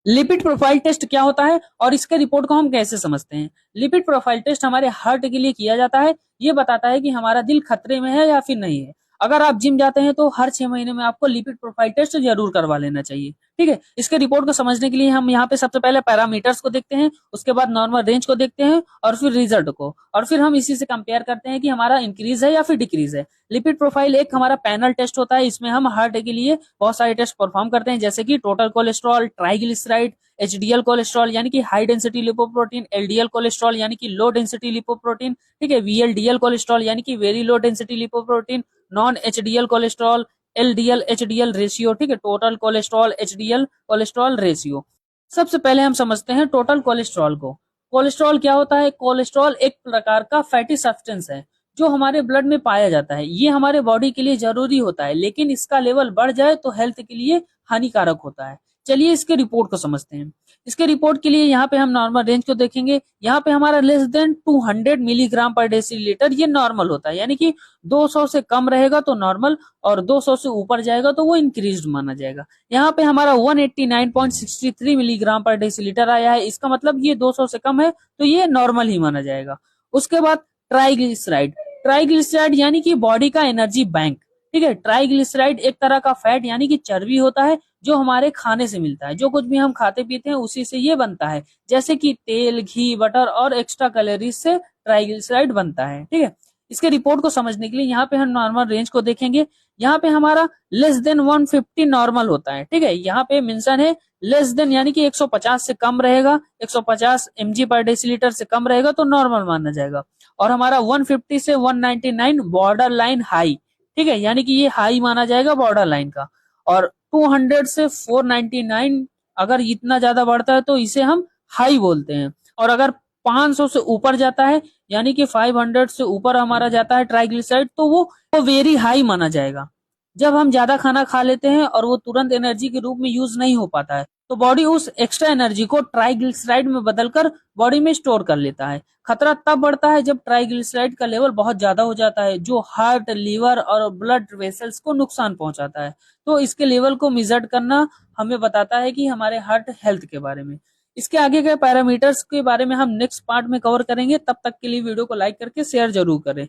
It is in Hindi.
लिपिड प्रोफाइल टेस्ट क्या होता है और इसके रिपोर्ट को हम कैसे समझते हैं? लिपिड प्रोफाइल टेस्ट हमारे हार्ट के लिए किया जाता है। ये बताता है कि हमारा दिल खतरे में है या फिर नहीं है। अगर आप जिम जाते हैं तो हर 6 महीने में आपको लिपिड प्रोफाइल टेस्ट जरूर करवा लेना चाहिए। ठीक है, इसके रिपोर्ट को समझने के लिए हम यहाँ पे सबसे पहले पैरामीटर्स को देखते हैं, उसके बाद नॉर्मल रेंज को देखते हैं और फिर रिजल्ट को, और फिर हम इसी से कंपेयर करते हैं कि हमारा इंक्रीज है या फिर डिक्रीज है। लिपिड प्रोफाइल एक हमारा पैनल टेस्ट होता है। इसमें हम हार्ट के लिए बहुत सारे टेस्ट परफॉर्म करते हैं, जैसे कि total cholesterol, triglyceride, HDL cholesterol यानी कि high density lipoprotein, LDL cholesterol यानी कि लो डेंसिटी लिपोप्रोटीन, ठीक है, वीएलडीएल कोलेस्ट्रॉल यानी कि very low density lipoprotein, non HDL cholesterol, LDL HDL ratio, ठीक है, total cholesterol HDL cholesterol ratio. सबसे पहले हम समझते हैं टोटल कोलेस्ट्रॉल को। कोलेस्ट्रॉल क्या होता है? कोलेस्ट्रॉल एक प्रकार का फैटी सब्सटेंस है जो हमारे ब्लड में पाया जाता है। ये हमारे बॉडी के लिए जरूरी होता है, लेकिन इसका लेवल बढ़ जाए तो हेल्थ के लिए हानिकारक होता है। चलिए इसके रिपोर्ट को समझते हैं। इसके रिपोर्ट के लिए यहाँ पे हम नॉर्मल रेंज को देखेंगे। यहाँ पे हमारा लेस देन 200 मिलीग्राम पर डेसीलीटर ये नॉर्मल होता है, यानी कि 200 से कम रहेगा तो नॉर्मल और 200 से ऊपर जाएगा तो वो इंक्रीज्ड माना जाएगा। यहाँ पे हमारा 189.63 मिलीग्राम पर डेसीलीटर आया है, इसका मतलब ये 200 से कम है तो ये नॉर्मल ही माना जाएगा। उसके बाद ट्राइग्लिसराइड। ट्राइग्लिसराइड यानी कि बॉडी का एनर्जी बैंक। ठीक है, ट्राइग्लिसराइड एक तरह का फैट यानी कि चर्बी होता है जो हमारे खाने से मिलता है। जो कुछ भी हम खाते पीते हैं उसी से ये बनता है, जैसे कि तेल, घी, बटर और एक्स्ट्रा कैलोरीज से ट्राइग्लिसराइड बनता है। ठीक है, इसके रिपोर्ट को समझने के लिए यहाँ पे हम नॉर्मल रेंज को देखेंगे। यहाँ पे हमारा लेस देन 150 नॉर्मल होता है। ठीक है, यहाँ पे मेंशन है लेस देन, यानी कि 150 से कम रहेगा, 150 mg पर डेसीलीटर से कम रहेगा तो नॉर्मल माना जाएगा। और हमारा 150 से 199 बॉर्डर लाइन हाई। ठीक है, यानी कि ये हाई माना जाएगा बॉर्डर लाइन का। और 200 से 499 अगर इतना ज्यादा बढ़ता है तो इसे हम हाई बोलते हैं। और अगर 500 से ऊपर जाता है, यानी कि 500 से ऊपर हमारा जाता है ट्राइग्लिसराइड, तो वो वेरी हाई माना जाएगा। जब हम ज्यादा खाना खा लेते हैं और वो तुरंत एनर्जी के रूप में यूज नहीं हो पाता है तो बॉडी उस एक्स्ट्रा एनर्जी को ट्राइग्लिसराइड में बदलकर बॉडी में स्टोर कर लेता है। खतरा तब बढ़ता है जब ट्राइग्लिसराइड का लेवल बहुत ज्यादा हो जाता है, जो हार्ट, लीवर और ब्लड वेसल्स को नुकसान पहुंचाता है। तो इसके लेवल को मेजर करना हमें बताता है कि हमारे हार्ट हेल्थ के बारे में। इसके आगे के पैरामीटर्स के बारे में हम नेक्स्ट पार्ट में कवर करेंगे। तब तक के लिए वीडियो को लाइक करके शेयर जरूर करें।